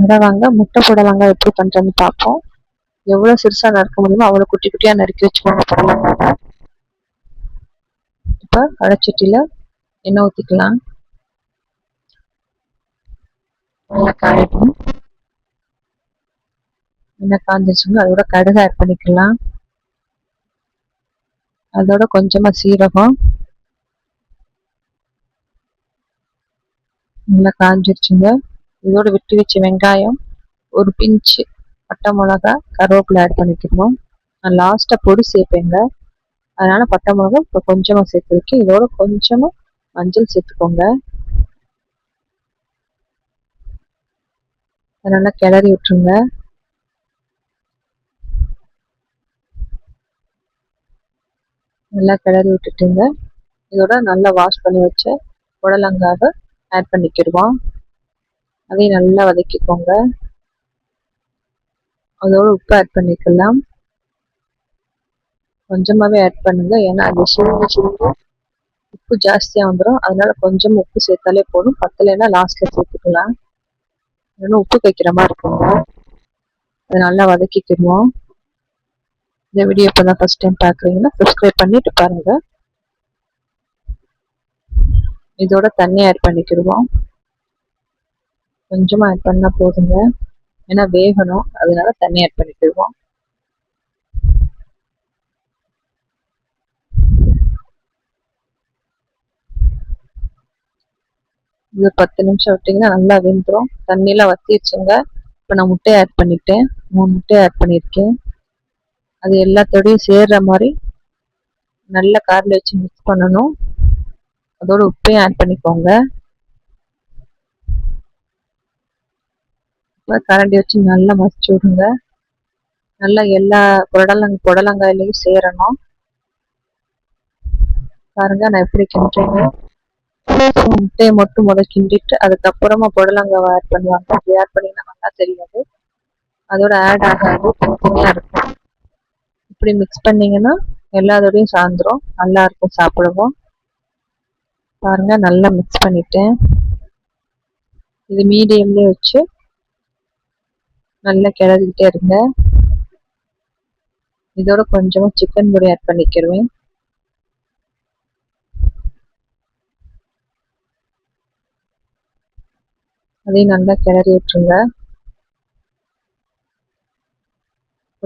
அட வாங்க முட்டை புடலங்காய் எப்படி பண்ணுறதுன்னு பார்ப்போம். எவ்வளோ சிறுசாக நறுக்க முடியுமோ அவ்வளோ குட்டி குட்டியாக நறுக்கி வச்சுக்கோங்க புடலங்காய். இப்போ வடைச்சட்டியில் எண்ணெய் ஊற்றிக்கலாம். நல்லா காயட்டும். எண்ணெய் காஞ்சிச்சுன்னா அதோட கடுகு ஆட் பண்ணிக்கலாம். அதோட கொஞ்சமாக சீரகம். நல்லா காஞ்சிருச்சுங்க. இதோட விட்டு வச்ச வெங்காயம், ஒரு பிஞ்சு பட்டை மிளகா, கருவேப்பிலை ஆட் பண்ணிக்கணும். நான் லாஸ்ட்டாக பொடி சேர்ப்பேங்க, அதனால் பட்டை மிளகா இப்போ கொஞ்சமாக சேர்த்துருக்கேன். இதோட கொஞ்சமாக மஞ்சள் சேர்த்துக்கோங்க. அதை நல்லா கிளறி விட்டுருங்க. நல்லா கிளறி விட்டுட்டுங்க. இதோட நல்லா வாஷ் பண்ணி வச்ச புடலங்காவை ஆட் பண்ணிக்கிடுவோம். அதையும் நல்லா வதக்கிக்கோங்க. அதோட உப்பு ஆட் பண்ணிக்கலாம். கொஞ்சமாகவே ஆட் பண்ணுங்க, ஏன்னா அது சுருங்க உப்பு ஜாஸ்தியாக வந்துடும். அதனால கொஞ்சம் உப்பு சேர்த்தாலே போதும். பத்தலைன்னா லாஸ்ட்டில் சேர்த்துக்கலாம். இல்லைன்னா உப்பு கைக்கிற மாதிரி இருக்குங்க. அதை நல்லா வதக்கிக்கிடுவோம். இந்த வீடியோ இப்போ தான் ஃபர்ஸ்ட் டைம் பார்க்குறீங்கன்னா சப்ஸ்கிரைப் பண்ணிட்டு பாருங்க. இதோட தண்ணி ஆட் பண்ணிக்கிடுவோம். கொஞ்சமாக ஆட் பண்ணால் போதுங்க, ஏன்னா வேகணும். அதனால தண்ணி ஆட் பண்ணிக்கிடுவோம். இது 10 நிமிஷம் விட்டிங்கன்னா நல்லா வெந்துடும். தண்ணியெலாம் வற்றிடுச்சுங்க. இப்போ நான் முட்டையை ஆட் பண்ணிட்டேன். 3 முட்டையை ஆட் பண்ணியிருக்கேன். அது எல்லாத்தோடையும் சேர்ற மாதிரி நல்லா காரில் வச்சு மிக்ஸ் பண்ணணும். அதோட உப்பையும் ஆட் பண்ணிக்கோங்க. கரண்டி வச்சு நல்லா மசிச்சு விடுங்க. நல்லா எல்லா புடலங்காயிலையும் சேரணும். பாருங்க நான் எப்படி கிண்டுறேன்னு. முட்டையை மட்டும் கிண்டிட்டு அதுக்கப்புறமா புடலங்காவை ஆட் பண்ணுவாங்க. அப்படி ஆட் பண்ணிங்கன்னா நல்லா தெரியாது, அதோட ஆட் ஆகாது, தனியாக இருக்கும். இப்படி மிக்ஸ் பண்ணிங்கன்னா எல்லாத்தோடையும் சார்ந்துடும், நல்லா இருக்கும் சாப்பிடுவோம். பாருங்க நல்லா மிக்ஸ் பண்ணிட்டேன். இது மீடியம்லேயே வச்சு நல்லா கிளறிக்கிட்டே இருங்க. இதோட கொஞ்சமாக சிக்கன் பொடி ஆட் பண்ணிக்கிடுவேன். அதையும் நல்லா கிளறி விட்டுருங்க.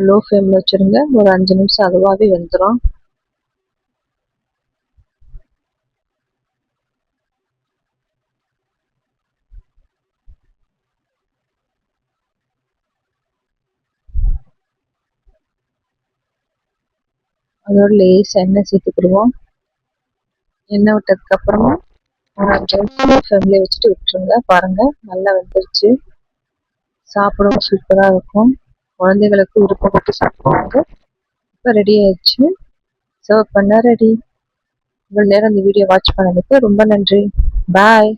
லோ ஃப்ளேமில் வச்சுருங்க. ஒரு 5 நிமிஷம் அதுவாகவே வெந்துடும். அதோட லேசாக எண்ணெய் சேர்த்துக்கிடுவோம். எண்ணெய் விட்டதுக்கப்புறமா ஒரு 5 நிமிஷம் ஃப்ளேம்லேயே வச்சுட்டு விட்டுருங்க. பாருங்கள் நல்லா வெந்துருச்சு. சாப்பிடவும் சூப்பராக இருக்கும். குழந்தைகளுக்கு விருப்பப்பட்டு சாப்பிடுவாங்க. இப்போ ரெடி ஆயிடுச்சு. சர்வ் பண்ண ரெடி. இவ்வளோ நேரம் இந்த வீடியோ வாட்ச் பண்ணதுக்கு ரொம்ப நன்றி. பாய்.